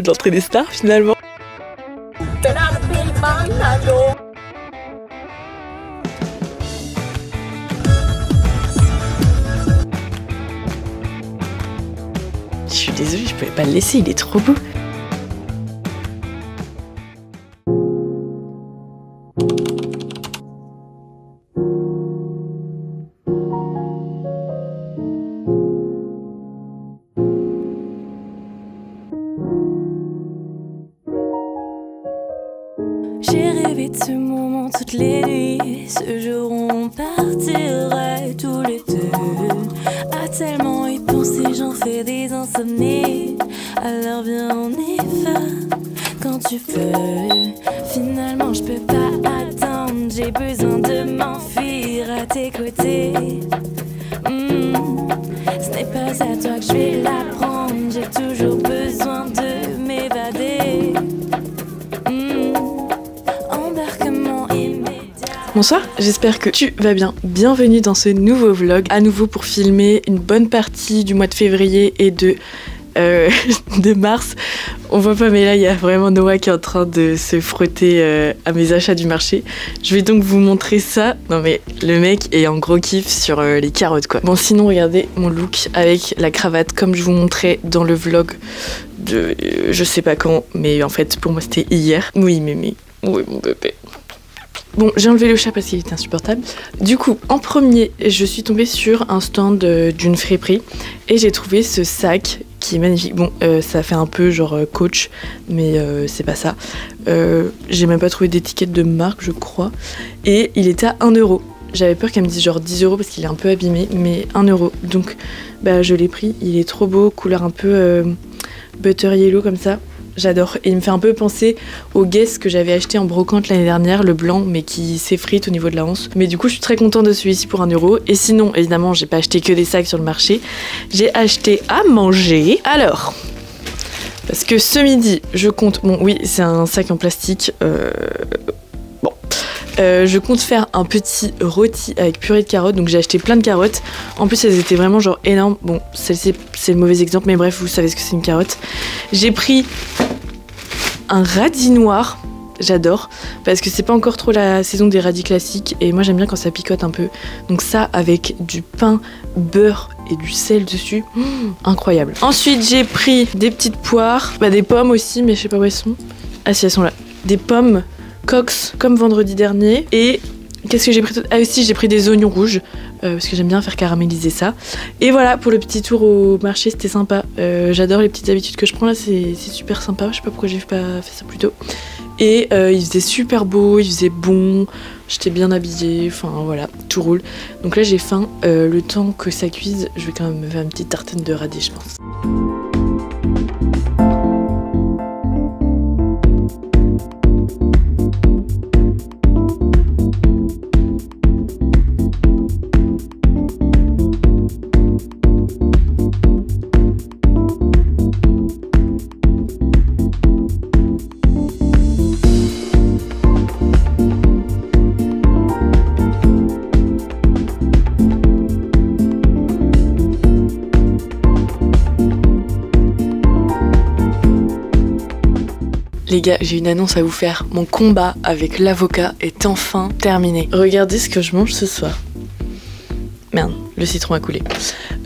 de l'entrée des stars finalement. Je suis désolée, je pouvais pas le laisser, il est trop beau. J'ai rêvé de ce moment toutes les nuits, ce jour où on partirait tous les deux. À tellement y penser, j'en fais des insomnies. Alors viens, on y va quand tu veux. Finalement, je peux pas attendre, j'ai besoin de m'enfuir à tes côtés. Ce n'est pas à toi que je vais l'apprendre, j'ai toujours besoin de m'évader. Bonsoir, j'espère que tu vas bien. Bienvenue dans ce nouveau vlog, à nouveau pour filmer une bonne partie du mois de février et de mars. On voit pas, mais là il y a vraiment Noah qui est en train de se frotter à mes achats du marché. Je vais donc vous montrer ça. Non mais le mec est en gros kiff sur les carottes quoi. Bon sinon regardez mon look avec la cravate comme je vous montrais dans le vlog de je sais pas quand, mais en fait pour moi c'était hier. Oui mémé, oui mon bébé. Bon, j'ai enlevé le chat parce qu'il était insupportable. Du coup, en premier, je suis tombée sur un stand d'une friperie et j'ai trouvé ce sac qui est magnifique. Bon, ça fait un peu genre Coach, mais c'est pas ça. J'ai même pas trouvé d'étiquette de marque, je crois. Et il était à 1 €. J'avais peur qu'elle me dise genre 10 € parce qu'il est un peu abîmé, mais 1 €. Donc, bah, je l'ai pris. Il est trop beau, couleur un peu butter yellow comme ça. J'adore. Et il me fait un peu penser au Guess que j'avais acheté en brocante l'année dernière, le blanc, mais qui s'effrite au niveau de la hanche. Mais du coup, je suis très contente de celui-ci pour 1 €. Et sinon, évidemment, j'ai pas acheté que des sacs sur le marché. J'ai acheté à manger. Alors, parce que ce midi, je compte... Bon, oui, c'est un sac en plastique. Je compte faire un petit rôti avec purée de carottes, donc j'ai acheté plein de carottes. En plus elles étaient vraiment genre énormes. Bon, celle-ci c'est le mauvais exemple, mais bref, vous savez ce que c'est une carotte. J'ai pris un radis noir, j'adore, parce que c'est pas encore trop la saison des radis classiques et moi j'aime bien quand ça picote un peu. Donc ça avec du pain, beurre et du sel dessus, incroyable. Ensuite j'ai pris des petites poires, bah, des pommes aussi, mais je sais pas où elles sont. Ah si, elles sont là. Des pommes Cox comme vendredi dernier. Et qu'est-ce que j'ai pris? Ah aussi j'ai pris des oignons rouges parce que j'aime bien faire caraméliser ça. Et voilà pour le petit tour au marché, c'était sympa. J'adore les petites habitudes que je prends là, c'est super sympa. Je sais pas pourquoi j'ai pas fait ça plus tôt. Et il faisait super beau, il faisait bon, j'étais bien habillée, enfin voilà, tout roule. Donc là j'ai faim, le temps que ça cuise, je vais quand même me faire une petite tartine de radis je pense. Les gars, j'ai une annonce à vous faire. Mon combat avec l'avocat est enfin terminé. Regardez ce que je mange ce soir. Merde, le citron a coulé.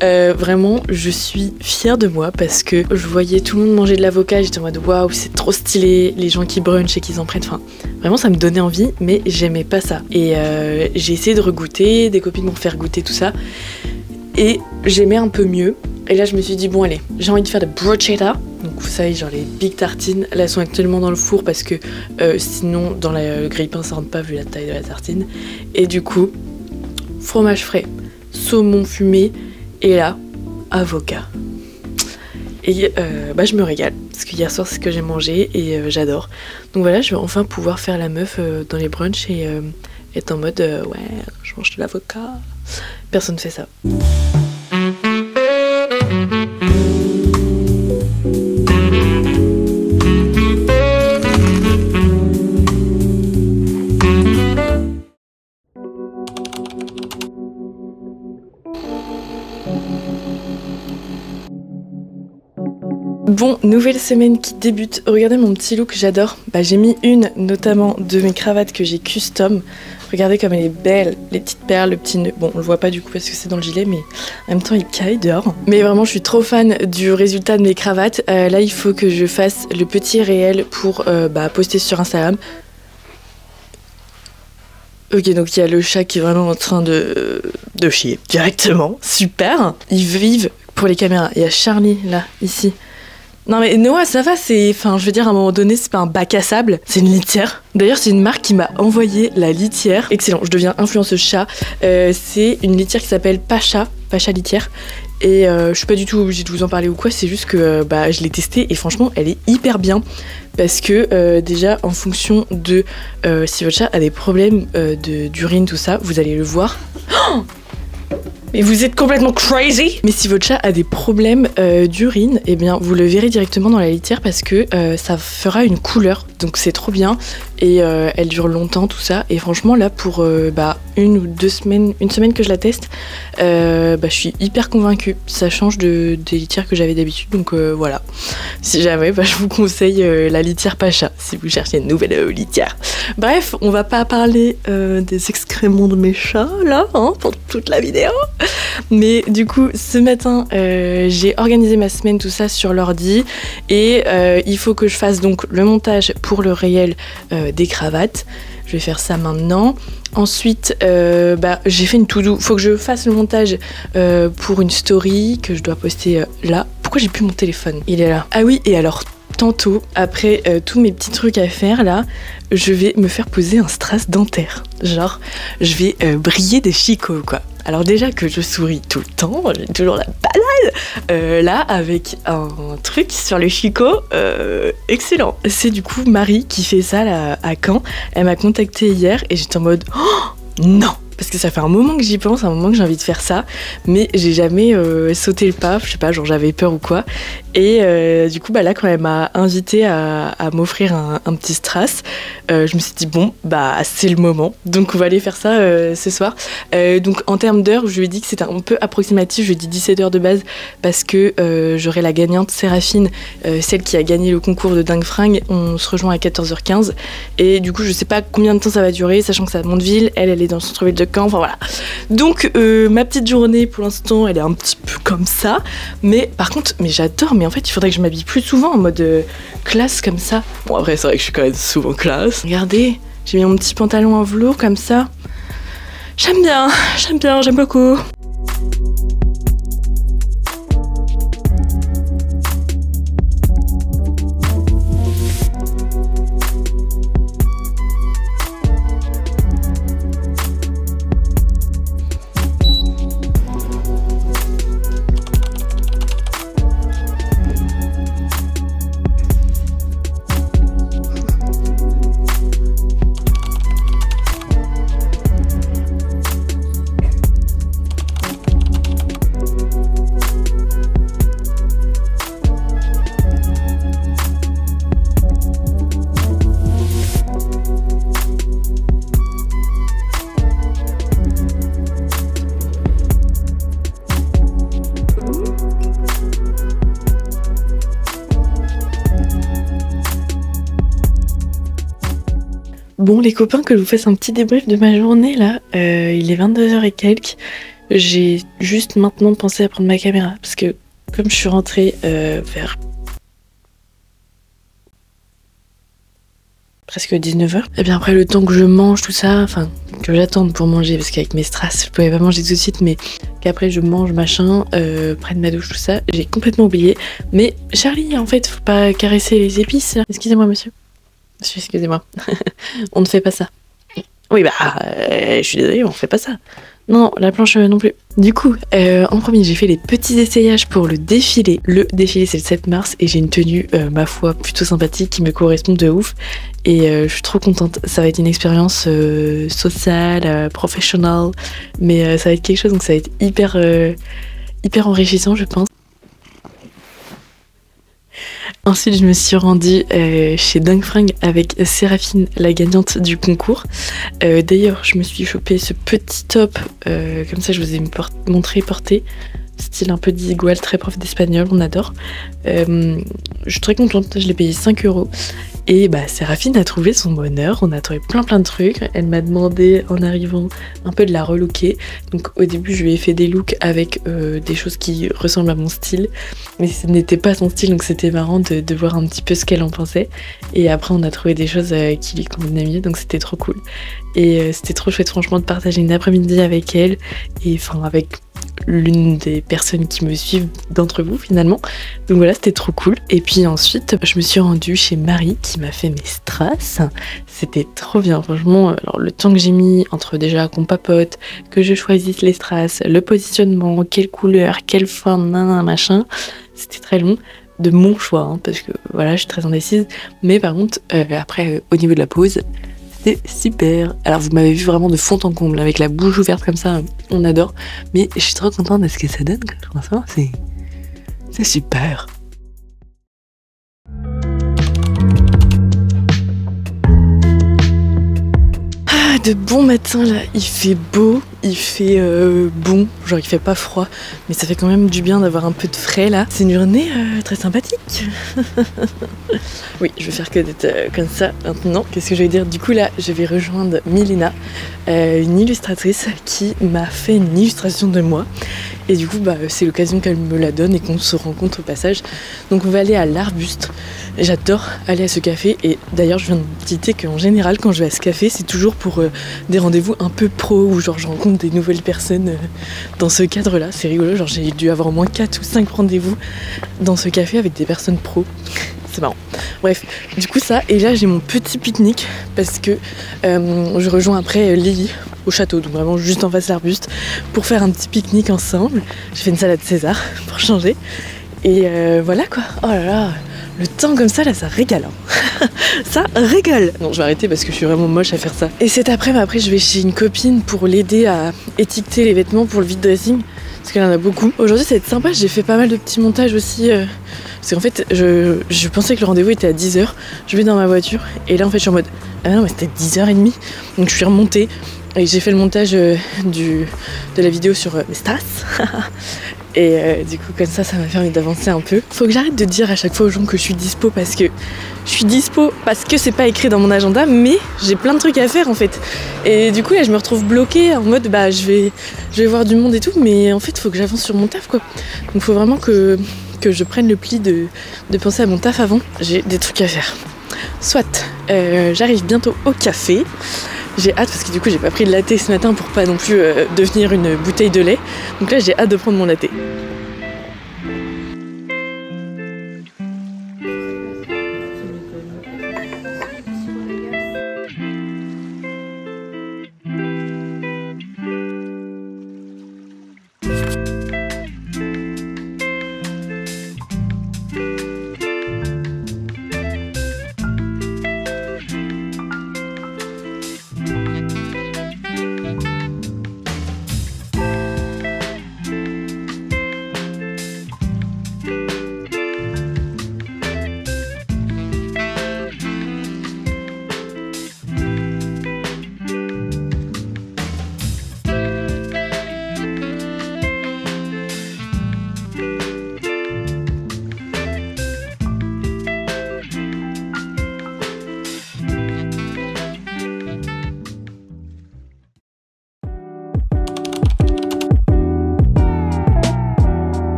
Vraiment, je suis fière de moi parce que je voyais tout le monde manger de l'avocat. J'étais en mode waouh, c'est trop stylé. Les gens qui brunchent et qui en prennent. Enfin, vraiment, ça me donnait envie, mais j'aimais pas ça. Et j'ai essayé de regoûter. Des copines m'ont fait goûter tout ça. Et j'aimais un peu mieux. Et là, je me suis dit, bon, allez, j'ai envie de faire de bruschetta. Donc, vous savez, genre les big tartines. Là, elles sont actuellement dans le four parce que sinon, dans le grille-pain, ça rentre pas vu la taille de la tartine. Et du coup, fromage frais, saumon fumé et là, avocat. Et bah, je me régale parce que hier soir, c'est ce que j'ai mangé et j'adore. Donc voilà, je vais enfin pouvoir faire la meuf dans les brunchs et être en mode ouais, je mange de l'avocat. Personne ne fait ça. Bon, nouvelle semaine qui débute. Regardez mon petit look, j'adore. Bah, j'ai mis une notamment de mes cravates que j'ai custom. Regardez comme elle est belle, les petites perles, le petit nœud. Bon, on le voit pas du coup parce que c'est dans le gilet, mais en même temps il caille dehors. Mais vraiment, je suis trop fan du résultat de mes cravates. Là, il faut que je fasse le petit réel pour poster sur Instagram. Ok, donc il y a le chat qui est vraiment en train de chier directement. Super. Ils vivent pour les caméras. Il y a Charlie là, ici. Non mais Noah, ça va, enfin je veux dire à un moment donné c'est pas un bac à sable, c'est une litière. D'ailleurs c'est une marque qui m'a envoyé la litière. Excellent, je deviens influenceuse chat. C'est une litière qui s'appelle Pacha litière. Et je suis pas du tout obligée de vous en parler ou quoi, c'est juste que je l'ai testée et franchement elle est hyper bien. Parce que déjà en fonction de si votre chat a des problèmes d'urine tout ça, vous allez le voir. Oh, mais vous êtes complètement crazy! Mais si votre chat a des problèmes d'urine, eh bien vous le verrez directement dans la litière parce que ça fera une couleur. Donc c'est trop bien et elle dure longtemps tout ça. Et franchement là pour une ou 2 semaines, une semaine que je la teste, je suis hyper convaincue. Ça change des litières que j'avais d'habitude. Donc voilà. Si jamais, je vous conseille la litière Pacha si vous cherchez une nouvelle litière. Bref, on va pas parler des excréments de mes chats là, pour toute la vidéo. Mais du coup, ce matin, j'ai organisé ma semaine, tout ça sur l'ordi. Et il faut que je fasse donc le montage pour le réel des cravates. Je vais faire ça maintenant. Ensuite, j'ai fait une to-do. Faut que je fasse le montage pour une story que je dois poster là. Pourquoi j'ai plus mon téléphone? Il est là. Ah oui, et alors tantôt, après tous mes petits trucs à faire là, je vais me faire poser un strass dentaire. Genre, je vais briller des chicots quoi. Alors déjà que je souris tout le temps, j'ai toujours la balade, là avec un truc sur le chicot, excellent. C'est du coup Marie qui fait ça là à Caen, elle m'a contactée hier et j'étais en mode oh, non! Parce que ça fait un moment que j'y pense, un moment que j'ai envie de faire ça, mais j'ai jamais sauté le pas, je sais pas, genre j'avais peur ou quoi. Et du coup, là, quand elle m'a invitée à m'offrir un petit strass, je me suis dit, bon, c'est le moment. Donc, on va aller faire ça ce soir. Donc, en termes d'heures, je lui ai dit que c'était un peu approximatif. Je lui ai dit 17 heures de base parce que j'aurai la gagnante, Séraphine, celle qui a gagné le concours de Dingue Fringue. On se rejoint à 14h15. Et du coup, je sais pas combien de temps ça va durer, sachant que c'est à Mondeville. Elle est dans le centre-ville de Caen. Enfin, voilà. Donc, ma petite journée, pour l'instant, elle est un petit peu comme ça. Mais par contre, j'adore. Mais en fait, il faudrait que je m'habille plus souvent en mode classe comme ça. Bon, après, c'est vrai que je suis quand même souvent classe. Regardez, j'ai mis mon petit pantalon en velours comme ça. J'aime bien, j'aime beaucoup. Bon les copains, que je vous fasse un petit débrief de ma journée là, il est 22h et quelques, j'ai juste maintenant pensé à prendre ma caméra parce que comme je suis rentrée vers presque 19h, et bien après le temps que je mange tout ça, enfin que j'attende pour manger parce qu'avec mes strass je pouvais pas manger tout de suite, mais qu'après je mange machin, prenne ma douche tout ça, j'ai complètement oublié. Mais Charlie en fait faut pas caresser les épices, excusez-moi monsieur. Excusez-moi, on ne fait pas ça. Oui je suis désolée, on fait pas ça. Non, la planche non plus. Du coup, en premier, j'ai fait les petits essayages pour le défilé. Le défilé, c'est le 7 mars et j'ai une tenue, ma foi, plutôt sympathique qui me correspond de ouf. Et je suis trop contente. Ça va être une expérience sociale, professionnelle, mais ça va être quelque chose, donc ça va être hyper enrichissant, je pense. Ensuite, je me suis rendue chez Dingue Fringue avec Séraphine, la gagnante du concours. D'ailleurs, je me suis chopé ce petit top, comme ça je vous ai montré porter. Style un peu d'igual, très prof d'espagnol, on adore. Je suis très contente, je l'ai payé 5 €. Et bah, Séraphine a trouvé son bonheur, on a trouvé plein de trucs. Elle m'a demandé en arrivant un peu de la relooker. Donc au début je lui ai fait des looks avec des choses qui ressemblent à mon style. Mais ce n'était pas son style, donc c'était marrant de voir un petit peu ce qu'elle en pensait. Et après on a trouvé des choses qui lui convenaient mieux, donc c'était trop cool. Et c'était trop chouette franchement de partager une après-midi avec elle. Et enfin avec l'une des personnes qui me suivent d'entre vous finalement. Donc voilà, c'était trop cool. Et puis ensuite, je me suis rendue chez Marie qui m'a fait mes strass. C'était trop bien, franchement. Alors le temps que j'ai mis entre déjà qu'on papote, que je choisisse les strass, le positionnement, quelle couleur, quelle forme, machin, c'était très long. De mon choix, hein, parce que voilà, je suis très indécise. Mais par contre, après, au niveau de la pose, c'était super. Alors vous m'avez vu vraiment de fond en comble avec la bouche ouverte comme ça, on adore. Mais je suis trop contente de ce que ça donne. Franchement, c'est super. Ah, de bon matin là, il fait beau, il fait bon, genre il fait pas froid, mais ça fait quand même du bien d'avoir un peu de frais là. C'est une journée très sympathique. Oui, je vais faire que d'être comme ça maintenant. Qu'est-ce que je vais dire? Du coup là, je vais rejoindre Milena, une illustratrice qui m'a fait une illustration de moi. Et du coup, bah, c'est l'occasion qu'elle me la donne et qu'on se rencontre au passage. Donc on va aller à l'Arbuste. J'adore aller à ce café. Et d'ailleurs, je viens de me dire qu'en général, quand je vais à ce café, c'est toujours pour des rendez-vous un peu pro, où genre je rencontre des nouvelles personnes dans ce cadre-là. C'est rigolo, genre j'ai dû avoir au moins 4 ou 5 rendez-vous dans ce café avec des personnes pro. C'est marrant. Bref, du coup ça, et là j'ai mon petit pique-nique parce que je rejoins après Lily au château, donc vraiment juste en face de l'Arbuste, pour faire un petit pique-nique ensemble. J'ai fait une salade César pour changer. Et voilà quoi. Oh là là, le temps comme ça là, ça régale. Hein. Ça régale. Non, je vais arrêter parce que je suis vraiment moche à faire ça. Et cet après je vais chez une copine pour l'aider à étiqueter les vêtements pour le vide dressing. Parce qu'elle en a beaucoup. Aujourd'hui ça va être sympa, j'ai fait pas mal de petits montages aussi. Parce qu'en fait, je pensais que le rendez-vous était à 10h. Je vais dans ma voiture et là en fait je suis en mode ah non mais c'était 10h30. Donc je suis remontée et j'ai fait le montage de la vidéo sur mes strass. Et du coup comme ça m'a permis d'avancer un peu. Faut que j'arrête de dire à chaque fois aux gens que je suis dispo parce que c'est pas écrit dans mon agenda, mais j'ai plein de trucs à faire en fait. Et du coup là je me retrouve bloquée en mode bah je vais voir du monde et tout, mais en fait faut que j'avance sur mon taf quoi. Donc faut vraiment que je prenne le pli de penser à mon taf avant. J'ai des trucs à faire. Soit j'arrive bientôt au café. J'ai hâte parce que du coup j'ai pas pris de latte ce matin pour pas non plus devenir une bouteille de lait. Donc là j'ai hâte de prendre mon latte.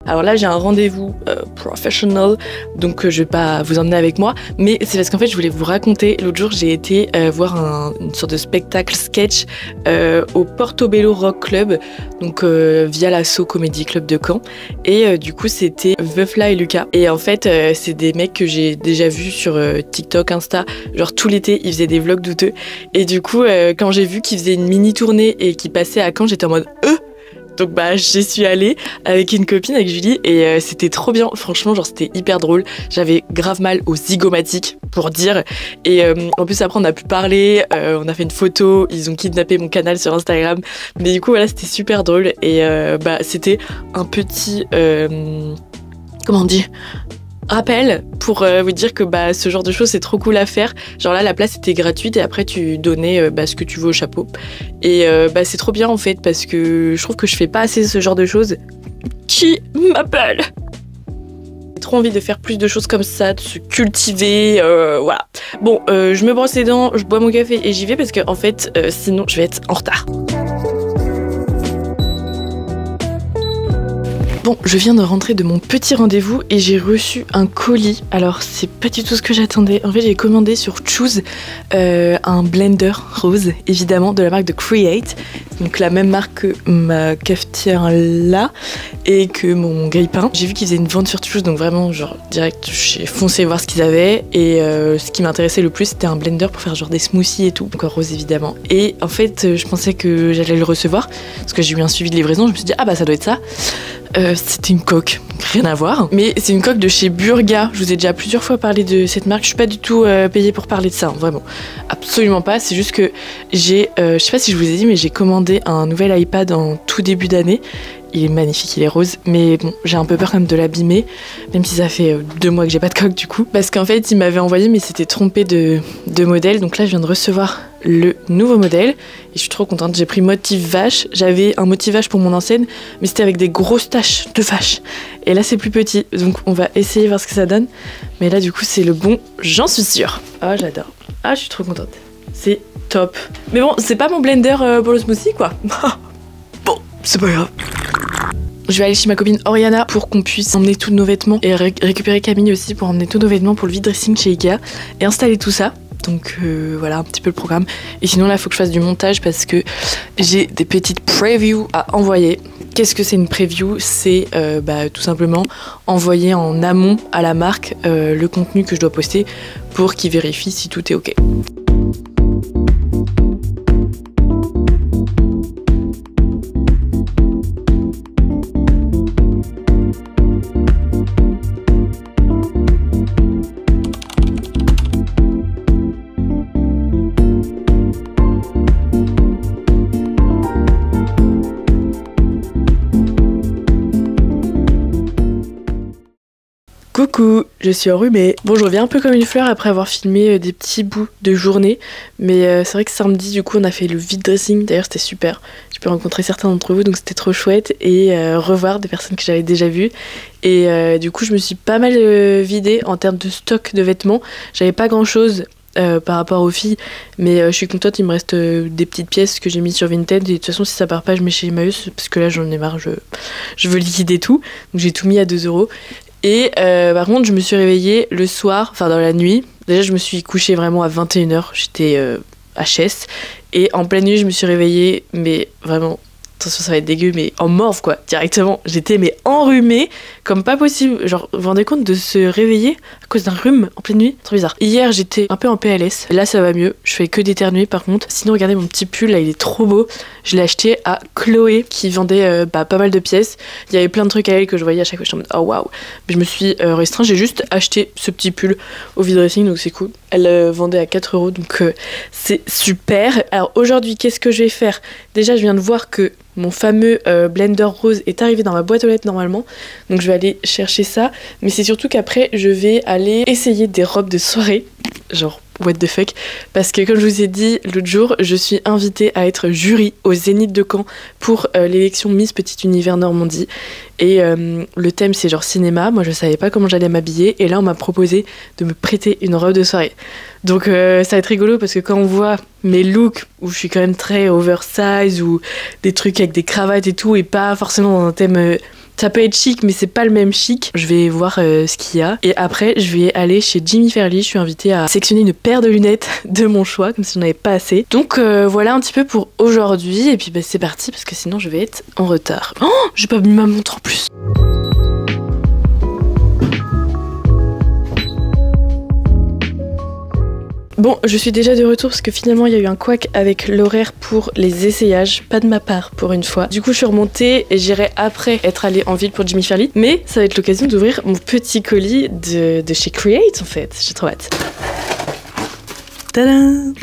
Alors là j'ai un rendez-vous professional, donc je vais pas vous emmener avec moi, mais c'est parce qu'en fait je voulais vous raconter, l'autre jour j'ai été voir une sorte de spectacle sketch au Portobello Rock Club, donc via l'Asso Comedy Club de Caen, et du coup c'était Veufla et Lucas, et en fait c'est des mecs que j'ai déjà vus sur TikTok, Insta, genre tout l'été ils faisaient des vlogs douteux, et du coup quand j'ai vu qu'ils faisaient une mini tournée et qu'ils passaient à Caen, j'étais en mode donc j'y suis allée avec une copine, avec Julie, et c'était trop bien. Franchement, genre c'était hyper drôle. J'avais grave mal aux zygomatiques, pour dire. Et en plus après on a pu parler, on a fait une photo, ils ont kidnappé mon canal sur Instagram. Mais du coup voilà, c'était super drôle. Et c'était un petit... comment on dit, rappel pour vous dire que ce genre de choses c'est trop cool à faire. Genre là la place était gratuite et après tu donnais ce que tu veux au chapeau. Et c'est trop bien en fait parce que je trouve que je fais pas assez ce genre de choses. Qui m'appelle ? J'ai trop envie de faire plus de choses comme ça, de se cultiver, voilà. Bon, je me brosse les dents, je bois mon café et j'y vais parce que en fait sinon je vais être en retard. Bon, je viens de rentrer de mon petit rendez-vous et j'ai reçu un colis. Alors, c'est pas du tout ce que j'attendais. En fait, j'ai commandé sur Choose un blender rose, évidemment, de la marque de Create. Donc la même marque que ma cafetière là et que mon grille-pain. J'ai vu qu'ils faisaient une vente sur Choose, donc vraiment, genre, direct, j'ai foncé voir ce qu'ils avaient. Et ce qui m'intéressait le plus, c'était un blender pour faire genre des smoothies et tout. Donc en rose, évidemment. Et en fait, je pensais que j'allais le recevoir parce que j'ai eu un suivi de livraison. Je me suis dit, ça doit être ça. C'était une coque, rien à voir, mais c'est une coque de chez Burga. Je vous ai déjà plusieurs fois parlé de cette marque. Je suis pas du tout payée pour parler de ça, vraiment, absolument pas. C'est juste que j'ai, je sais pas si je vous ai dit, mais j'ai commandé un nouvel iPad en tout début d'année. Il est magnifique, il est rose, mais bon, j'ai un peu peur quand même de l'abîmer, même si ça fait 2 mois que j'ai pas de coque du coup. Parce qu'en fait, il m'avait envoyé, mais c'était trompé de modèle. Donc là, je viens de recevoir le nouveau modèle et je suis trop contente. J'ai pris motif vache. J'avais un motif vache pour mon ancienne, mais c'était avec des grosses taches de vache. Et là, c'est plus petit, donc on va essayer voir ce que ça donne. Mais là, du coup, c'est le bon, j'en suis sûre. Ah, j'adore. Ah, je suis trop contente. C'est top. Mais bon, c'est pas mon blender pour le smoothie, quoi. Bon, c'est pas grave. Je vais aller chez ma copine Oriana pour qu'on puisse emmener tous nos vêtements et récupérer Camille aussi pour emmener tous nos vêtements pour le vide dressing chez Ikea et installer tout ça. Donc voilà un petit peu le programme. Et sinon là il faut que je fasse du montage parce que j'ai des petites previews à envoyer. Qu'est-ce que c'est une preview ? C'est tout simplement envoyer en amont à la marque le contenu que je dois poster pour qu'ils vérifient si tout est ok. Coucou, je suis enrhumée. Bon, je reviens un peu comme une fleur après avoir filmé des petits bouts de journée. Mais c'est vrai que samedi, du coup, on a fait le vide dressing. D'ailleurs, c'était super. J'ai pu rencontrer certains d'entre vous, donc c'était trop chouette. Et revoir des personnes que j'avais déjà vues. Et du coup, je me suis pas mal vidée en termes de stock de vêtements. J'avais pas grand-chose par rapport aux filles. Mais je suis contente, il me reste des petites pièces que j'ai mis sur Vinted. Et de toute façon, si ça part pas, je mets chez Emmaüs. Parce que là, j'en ai marre, je veux liquider tout. Donc j'ai tout mis à 2 €. Et par contre, je me suis réveillée le soir, enfin dans la nuit. Déjà, je me suis couchée vraiment à 21h, j'étais HS. Et en pleine nuit, je me suis réveillée, mais vraiment, attention, ça va être dégueu, mais en morve quoi, directement. J'étais mais enrhumée, comme pas possible. Genre, vous vous rendez compte de se réveiller à cause d'un rhume en pleine nuit ? Trop bizarre. Hier, j'étais un peu en PLS. Là, ça va mieux. Je fais que d'éternuer par contre. Sinon, regardez mon petit pull, là, il est trop beau. Je l'ai acheté à Chloé, qui vendait pas mal de pièces. Il y avait plein de trucs à elle que je voyais à chaque fois. Je suis en mode, oh waouh. Mais je me suis restreint. J'ai juste acheté ce petit pull au vide dressing, donc c'est cool. Elle vendait à 4 €, donc c'est super. Alors aujourd'hui, qu'est-ce que je vais faire ? Déjà, je viens de voir que mon fameux blender rose est arrivé dans ma boîte aux lettres normalement. Donc je vais aller chercher ça. Mais c'est surtout qu'après, je vais aller essayer des robes de soirée. Genre, what the fuck. Parce que comme je vous ai dit l'autre jour, je suis invitée à être jury au Zénith de Caen pour l'élection Miss Petit Univers Normandie. Et le thème c'est genre cinéma. Moi je savais pas comment j'allais m'habiller. Et là on m'a proposé de me prêter une robe de soirée. Donc ça va être rigolo parce que quand on voit mes looks où je suis quand même très oversize ou des trucs avec des cravates et tout et pas forcément dans un thème Ça peut être chic, mais c'est pas le même chic. Je vais voir ce qu'il y a. Et après, je vais aller chez Jimmy Fairly. Je suis invitée à sélectionner une paire de lunettes de mon choix, comme si j'en avais pas assez. Donc voilà un petit peu pour aujourd'hui. Et puis bah, c'est parti, parce que sinon je vais être en retard. Oh, j'ai pas mis ma montre en plus. Bon, je suis déjà de retour parce que finalement il y a eu un couac avec l'horaire pour les essayages, pas de ma part pour une fois. Du coup je suis remontée et j'irai après être allée en ville pour Jimmy Fairly, mais ça va être l'occasion d'ouvrir mon petit colis de chez Create en fait, j'ai trop hâte. Tadam!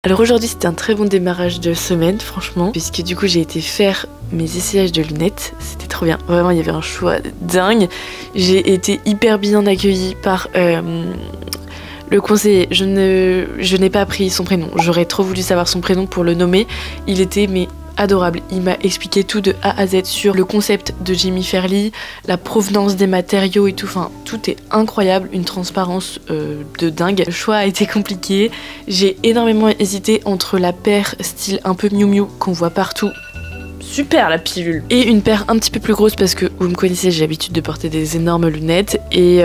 Alors aujourd'hui c'était un très bon démarrage de semaine franchement, puisque du coup j'ai été faire mes essayages de lunettes, c'était trop bien, vraiment il y avait un choix dingue. J'ai été hyper bien accueillie par le conseiller. Je n'ai pas pris son prénom, j'aurais trop voulu savoir son prénom pour le nommer, il était mais adorable, il m'a expliqué tout de A à Z sur le concept de Jimmy Fairly, la provenance des matériaux et tout, enfin tout est incroyable, une transparence de dingue. Le choix a été compliqué, j'ai énormément hésité entre la paire style un peu Miu Miu qu'on voit partout, super la pilule, et une paire un petit peu plus grosse parce que vous me connaissez, j'ai l'habitude de porter des énormes lunettes et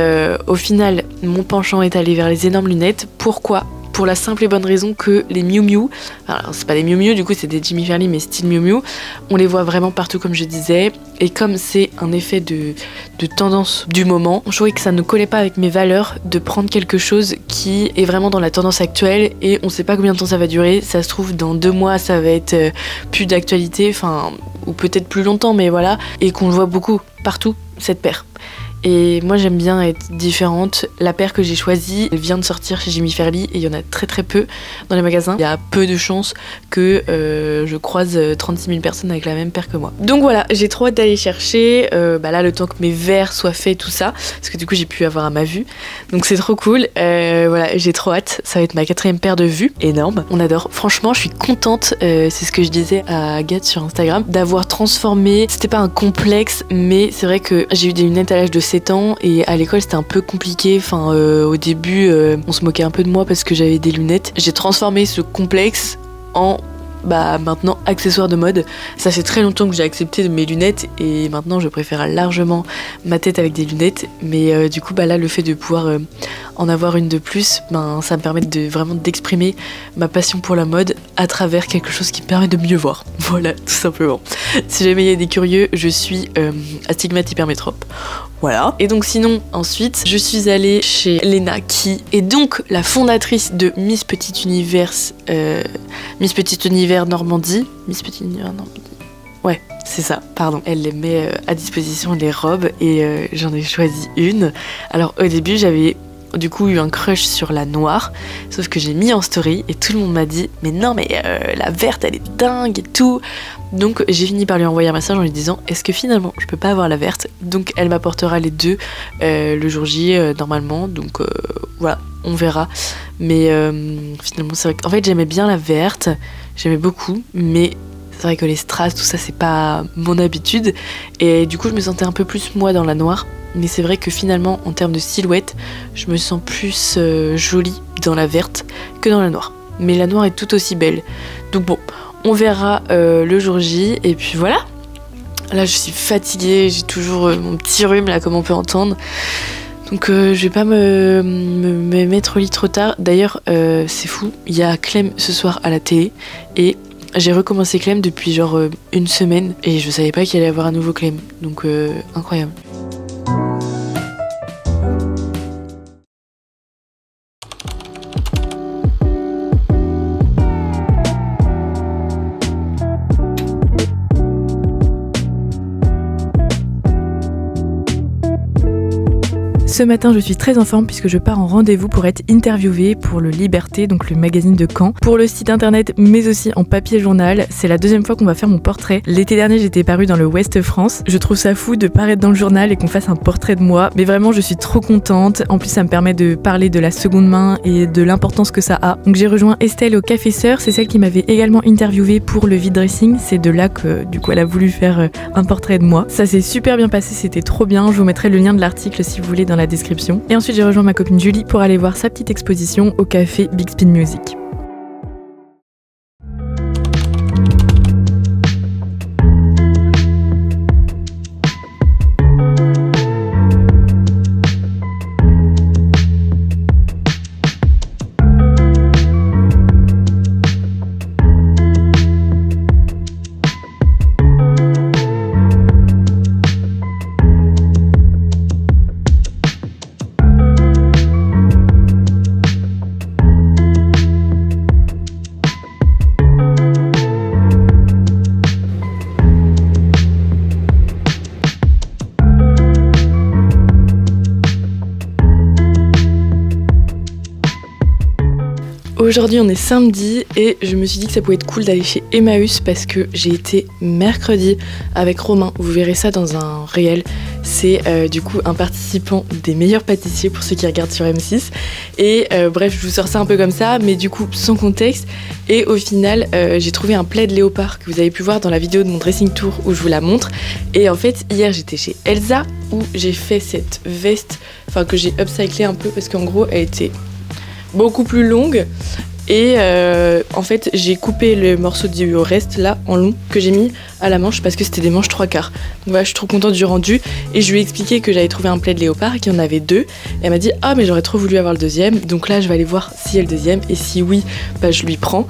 au final mon penchant est allé vers les énormes lunettes. Pourquoi ? Pour la simple et bonne raison que les Miu Miu, alors c'est pas des Miu Miu, du coup c'est des Jimmy Fairly mais style Miu Miu, on les voit vraiment partout comme je disais, et comme c'est un effet de tendance du moment, je trouvais que ça ne collait pas avec mes valeurs de prendre quelque chose qui est vraiment dans la tendance actuelle et on sait pas combien de temps ça va durer, ça se trouve dans 2 mois ça va être plus d'actualité, enfin ou peut-être plus longtemps mais voilà, et qu'on le voit beaucoup partout cette paire. Et moi j'aime bien être différente. La paire que j'ai choisie, elle vient de sortir chez Jimmy Fairly et il y en a très très peu dans les magasins. Il y a peu de chances que je croise 36 000 personnes avec la même paire que moi. Donc voilà, j'ai trop hâte d'aller chercher. Là le temps que mes verres soient faits, tout ça, parce que du coup j'ai pu avoir à ma vue. Donc c'est trop cool. Voilà, j'ai trop hâte. Ça va être ma 4e paire de vues. Énorme. On adore. Franchement, je suis contente. C'est ce que je disais à Agathe sur Instagram, d'avoir transformé. C'était pas un complexe, mais c'est vrai que j'ai eu des lunettes à l'âge de 7 ans et à l'école c'était un peu compliqué, enfin au début on se moquait un peu de moi parce que j'avais des lunettes. J'ai transformé ce complexe en maintenant accessoire de mode. Ça fait très longtemps que j'ai accepté mes lunettes et maintenant je préfère largement ma tête avec des lunettes, mais du coup là le fait de pouvoir en avoir une de plus, ça me permet de vraiment d'exprimer ma passion pour la mode à travers quelque chose qui me permet de mieux voir. Voilà, tout simplement. Si jamais il y a des curieux, je suis astigmate hypermétrope. Voilà. Et donc sinon, ensuite, je suis allée chez Léna, qui est donc la fondatrice de Miss Petit Univers Normandie. Miss Petit Univers Normandie. Ouais, c'est ça, pardon. Elle les met à disposition, les robes, et j'en ai choisi une. Alors au début, j'avais du coup eu un crush sur la noire, sauf que j'ai mis en story et tout le monde m'a dit mais non mais la verte elle est dingue et tout. Donc j'ai fini par lui envoyer un message en lui disant est-ce que finalement je peux pas avoir la verte, donc elle m'apportera les deux le jour J normalement, donc voilà, on verra. Mais finalement c'est vrai qu'en fait j'aimais bien la verte, j'aimais beaucoup, mais c'est vrai que les strass tout ça c'est pas mon habitude et du coup je me sentais un peu plus moi dans la noire. Mais c'est vrai que finalement, en termes de silhouette, je me sens plus jolie dans la verte que dans la noire. Mais la noire est tout aussi belle. Donc bon, on verra le jour J. Et puis voilà. Là, je suis fatiguée. J'ai toujours mon petit rhume, là, comme on peut entendre. Donc je vais pas me mettre au lit trop tard. D'ailleurs c'est fou, il y a Clem ce soir à la télé et j'ai recommencé Clem depuis genre une semaine et je savais pas qu'il allait y avoir un nouveau Clem. Donc incroyable. Ce matin, je suis très en forme puisque je pars en rendez-vous pour être interviewée pour le Liberté, donc le magazine de Caen, pour le site internet mais aussi en papier journal. C'est la deuxième fois qu'on va faire mon portrait. L'été dernier, j'étais parue dans le Ouest France. Je trouve ça fou de paraître dans le journal et qu'on fasse un portrait de moi, mais vraiment je suis trop contente. En plus, ça me permet de parler de la seconde main et de l'importance que ça a. Donc j'ai rejoint Estelle au Café Sœur, c'est celle qui m'avait également interviewée pour le vide dressing. C'est de là que du coup elle a voulu faire un portrait de moi. Ça s'est super bien passé, c'était trop bien. Je vous mettrai le lien de l'article si vous voulez dans la description. Et ensuite j'ai rejoint ma copine Julie pour aller voir sa petite exposition au café Big Spin Music. Aujourd'hui on est samedi et je me suis dit que ça pouvait être cool d'aller chez Emmaüs parce que j'ai été mercredi avec Romain, vous verrez ça dans un réel. C'est du coup un participant des meilleurs pâtissiers pour ceux qui regardent sur M6 et bref je vous sors ça un peu comme ça mais du coup sans contexte et au final j'ai trouvé un plaid léopard que vous avez pu voir dans la vidéo de mon dressing tour où je vous la montre et en fait hier j'étais chez Elsa où j'ai fait cette veste, enfin que j'ai upcyclé un peu parce qu'en gros elle était beaucoup plus longue et en fait j'ai coupé le morceau du reste là en long que j'ai mis à la manche parce que c'était des manches 3/4. Donc voilà, je suis trop contente du rendu et je lui ai expliqué que j'avais trouvé un plaid léopard et qu'il y en avait deux et elle m'a dit ah mais j'aurais trop voulu avoir le deuxième, donc là je vais aller voir s'il y a le deuxième et si oui bah je lui prends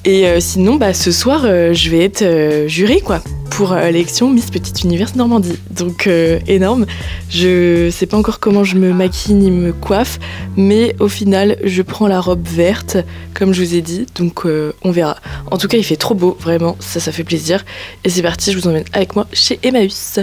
et sinon bah ce soir je vais être jurée quoi pour l'élection Miss Petit Univers Normandie, donc énorme. Je sais pas encore comment je me maquille ni me coiffe, mais au final je prends la robe verte comme je vous ai dit, donc on verra. En tout cas il fait trop beau, vraiment, ça fait plaisir. Et c'est parti, je vous emmène avec moi chez Emmaüs.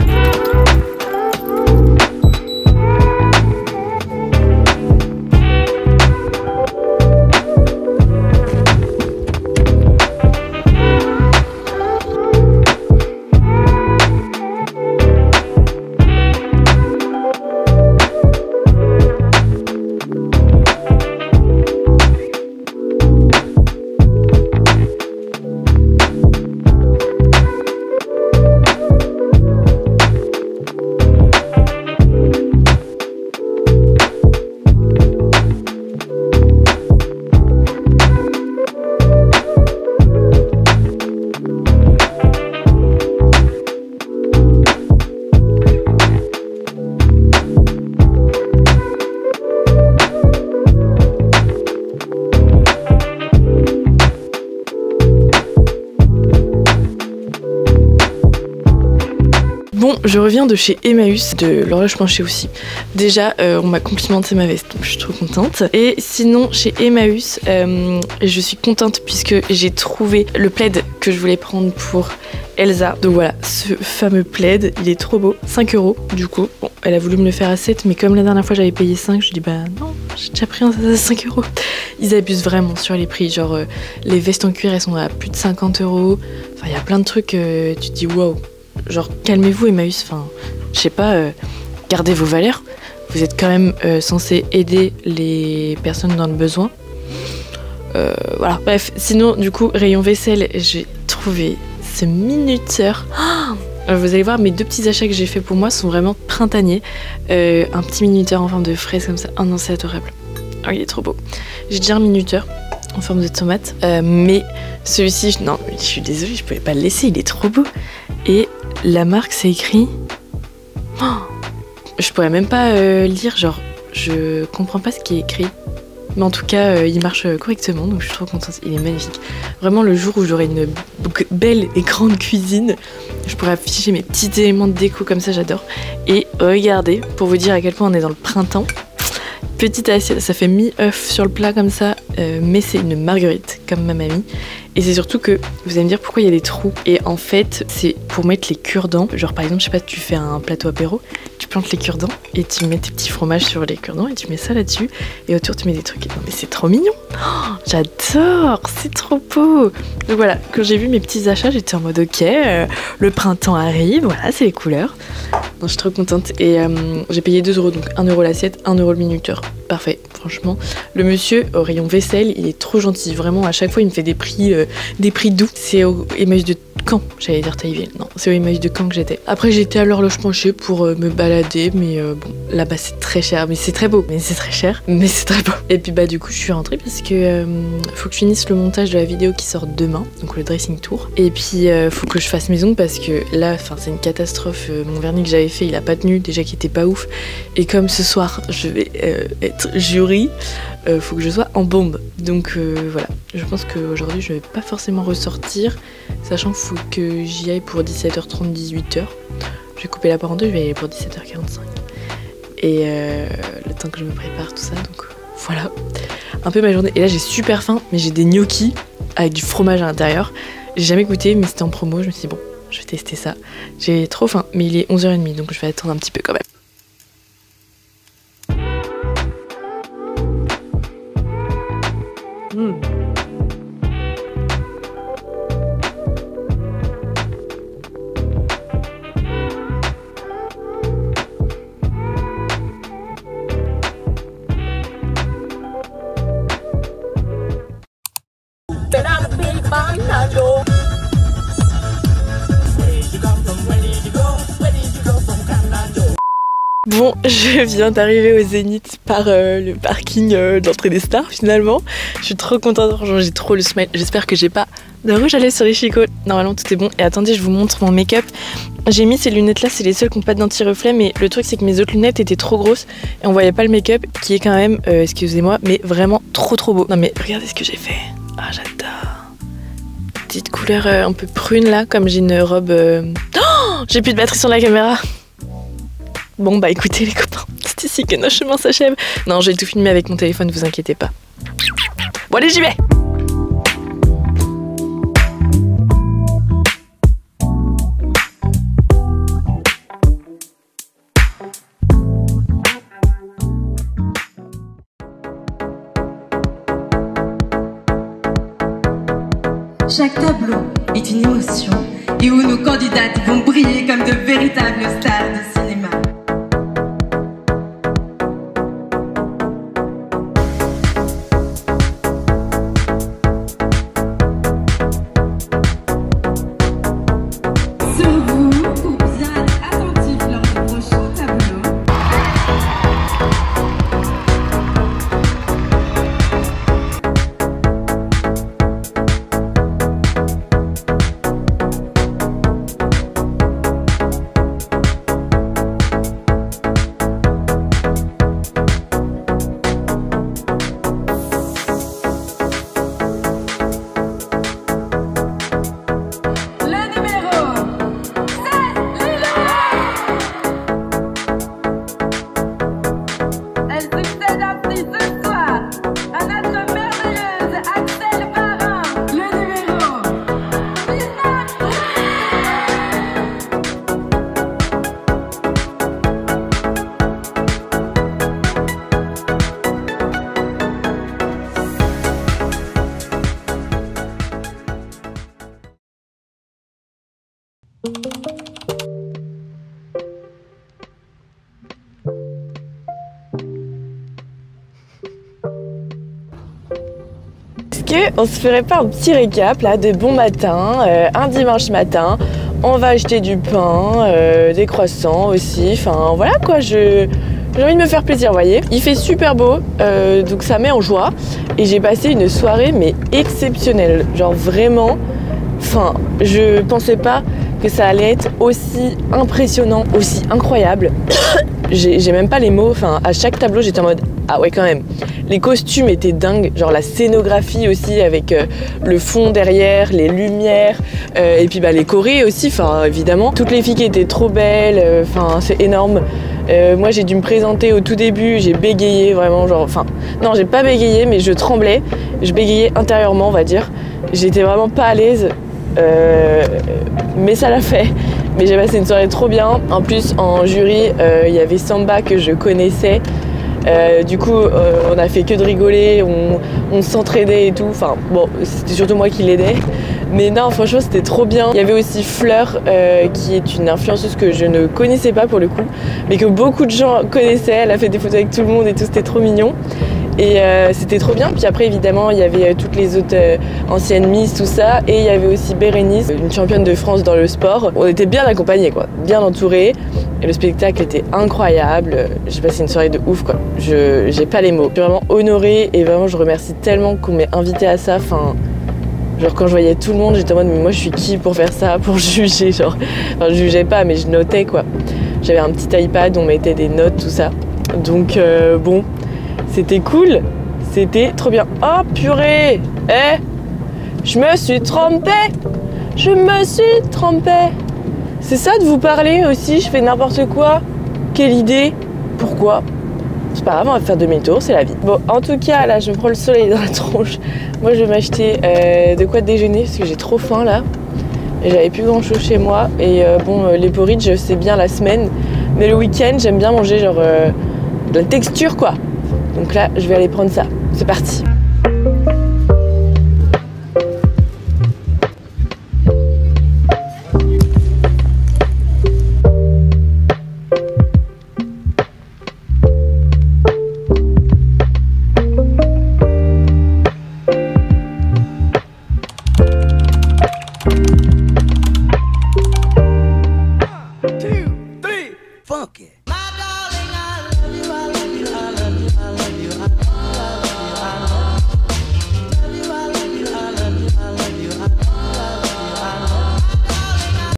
Bon, je reviens de chez Emmaüs, de l'horloge penchée aussi. Déjà, on m'a complimenté ma veste, donc je suis trop contente. Et sinon, chez Emmaüs, je suis contente puisque j'ai trouvé le plaid que je voulais prendre pour Elsa. Donc voilà, ce fameux plaid, il est trop beau. 5 € du coup. Bon, elle a voulu me le faire à 7, mais comme la dernière fois j'avais payé 5, je dis bah non, j'ai déjà pris un à 5 €. Ils abusent vraiment sur les prix, genre les vestes en cuir elles sont à plus de 50 €. Enfin, il y a plein de trucs, tu te dis waouh. Genre calmez-vous Emmaüs, enfin je sais pas, gardez vos valeurs. Vous êtes quand même censé aider les personnes dans le besoin. Voilà, bref, sinon du coup rayon vaisselle, j'ai trouvé ce minuteur. Oh, vous allez voir, mes deux petits achats que j'ai fait pour moi sont vraiment printaniers. Un petit minuteur en forme de fraise comme ça, oh non c'est adorable. Oh il est trop beau. J'ai déjà un minuteur en forme de tomate, mais celui-ci, non je suis désolée, je pouvais pas le laisser, il est trop beau. Et la marque c'est écrit, oh, je pourrais même pas lire, genre Je comprends pas ce qui est écrit. Mais en tout cas, il marche correctement, donc je suis trop contente. Il est magnifique. Vraiment, le jour où j'aurai une belle et grande cuisine, je pourrais afficher mes petits éléments de déco comme ça, j'adore. Et regardez, pour vous dire à quel point on est dans le printemps. Petite assiette, ça fait mi-œuf sur le plat comme ça, mais c'est une marguerite, comme ma mamie. Et c'est surtout que, vous allez me dire pourquoi il y a des trous. Et en fait, c'est pour mettre les cure-dents. Genre par exemple, je sais pas, tu fais un plateau apéro, tu plantes les cure-dents et tu mets tes petits fromages sur les cure-dents et tu mets ça là-dessus. Et autour, tu mets des trucs. Non mais c'est trop mignon. Oh, j'adore, c'est trop beau. Donc voilà, quand j'ai vu mes petits achats, j'étais en mode ok, le printemps arrive, voilà, c'est les couleurs. Donc je suis trop contente. Et j'ai payé 2 €, donc 1 € l'assiette, 1 € le minuteur. Parfait, franchement. Le monsieur au rayon vaisselle, il est trop gentil. Vraiment, à chaque fois, il me fait des prix doux. C'est au Emmaüs de Caen, j'allais dire Tailleville. Non, c'est au Emmaüs de Caen que j'étais. Après, j'étais à l'horloge penchée pour me balader, mais bon, là-bas, c'est très cher. Mais c'est très beau, mais c'est très cher, mais c'est très beau. Et puis, bah, du coup, je suis rentrée parce que faut que je finisse le montage de la vidéo qui sort demain, donc le dressing tour. Et puis, faut que je fasse mes ongles parce que là, c'est une catastrophe. Mon vernis que j'avais fait, il a pas tenu, déjà qu'il était pas ouf. Et comme ce soir, je vais être jury, faut que je sois en bombe. Donc voilà, je pense qu'aujourd'hui je vais pas forcément ressortir, sachant qu'il faut que j'y aille pour 17h30, 18h. Je vais couper la part en deux, je vais y aller pour 17h45. Et le temps que je me prépare, tout ça, donc voilà. Un peu ma journée. Et là j'ai super faim, mais j'ai des gnocchis avec du fromage à l'intérieur. J'ai jamais goûté, mais c'était en promo, je me suis dit bon, je vais tester ça. J'ai trop faim, mais il est 11h30, donc je vais attendre un petit peu quand même. Bon, je viens d'arriver au Zénith par le parking d'entrée des stars finalement. Je suis trop contente, j'ai trop le smile. J'espère que j'ai pas de rouge à lèvres sur les chicots. Normalement tout est bon. Et attendez, je vous montre mon make-up. J'ai mis ces lunettes là, c'est les seules qui n'ont pas d'anti-reflet, mais le truc c'est que mes autres lunettes étaient trop grosses et on voyait pas le make-up qui est quand même, excusez-moi, mais vraiment trop beau. Non mais regardez ce que j'ai fait. Ah j'adore. Petite couleur un peu prune là, comme j'ai une robe... Oh, j'ai plus de batterie sur la caméra. Bon bah écoutez les copains, c'est ici que notre chemin s'achève. Non, j'ai tout filmé avec mon téléphone, vous inquiétez pas. Bon allez, j'y vais. Chaque tableau est une émotion et où nos candidates vont briller comme de véritables stars de cinéma. Serez-vous bien attentifs lors du prochain tableau? Est-ce qu'on se ferait pas un petit récap là de bon matin, un dimanche matin? On va acheter du pain, des croissants aussi, enfin voilà quoi, j'ai envie de me faire plaisir, vous voyez. Il fait super beau, donc ça met en joie. Et j'ai passé une soirée mais exceptionnelle, genre vraiment, enfin je pensais pas que ça allait être aussi impressionnant, aussi incroyable. j'ai même pas les mots. Enfin, à chaque tableau, j'étais en mode ah ouais quand même. Les costumes étaient dingues, genre la scénographie aussi avec le fond derrière, les lumières, et puis les chorés aussi. Enfin, évidemment, toutes les filles qui étaient trop belles. Enfin, c'est énorme. Moi, j'ai dû me présenter au tout début. J'ai bégayé vraiment, genre. Enfin, non, j'ai pas bégayé, mais je tremblais. Je bégayais intérieurement, on va dire. J'étais vraiment pas à l'aise, mais ça l'a fait. Mais j'ai passé une soirée trop bien. En plus, en jury, il y avait Samba que je connaissais. Du coup, on a fait que de rigoler, on s'entraidait et tout. Enfin, bon, c'était surtout moi qui l'aidais. Mais non, franchement, c'était trop bien. Il y avait aussi Fleur, qui est une influenceuse que je ne connaissais pas pour le coup, mais que beaucoup de gens connaissaient. Elle a fait des photos avec tout le monde et tout, c'était trop mignon. Et c'était trop bien. Puis après, évidemment, il y avait toutes les autres anciennes Miss, tout ça. Et il y avait aussi Bérénice, une championne de France dans le sport. On était bien accompagnés, quoi, bien entourés. Et le spectacle était incroyable. J'ai passé une soirée de ouf, quoi. J'ai pas les mots. Je suis vraiment honorée et vraiment, je remercie tellement qu'on m'ait invitée à ça. Enfin, genre quand je voyais tout le monde, j'étais en mode mais moi je suis qui pour faire ça, pour juger, genre. Enfin, je jugeais pas, mais je notais, quoi. J'avais un petit iPad, on mettait des notes, tout ça. Donc bon. C'était cool, c'était trop bien. Oh purée, je me suis trompée, C'est ça de vous parler aussi, je fais n'importe quoi. Quelle idée, pourquoi? C'est pas grave, on va faire demi-tour, c'est la vie. Bon, en tout cas, là, je me prends le soleil dans la tronche. Moi, je vais m'acheter de quoi déjeuner parce que j'ai trop faim là. Et j'avais plus grand chose chez moi. Et bon, les porridge, c'est bien la semaine. Mais le week-end, j'aime bien manger genre de la texture, quoi. Donc là, je vais aller prendre ça. C'est parti.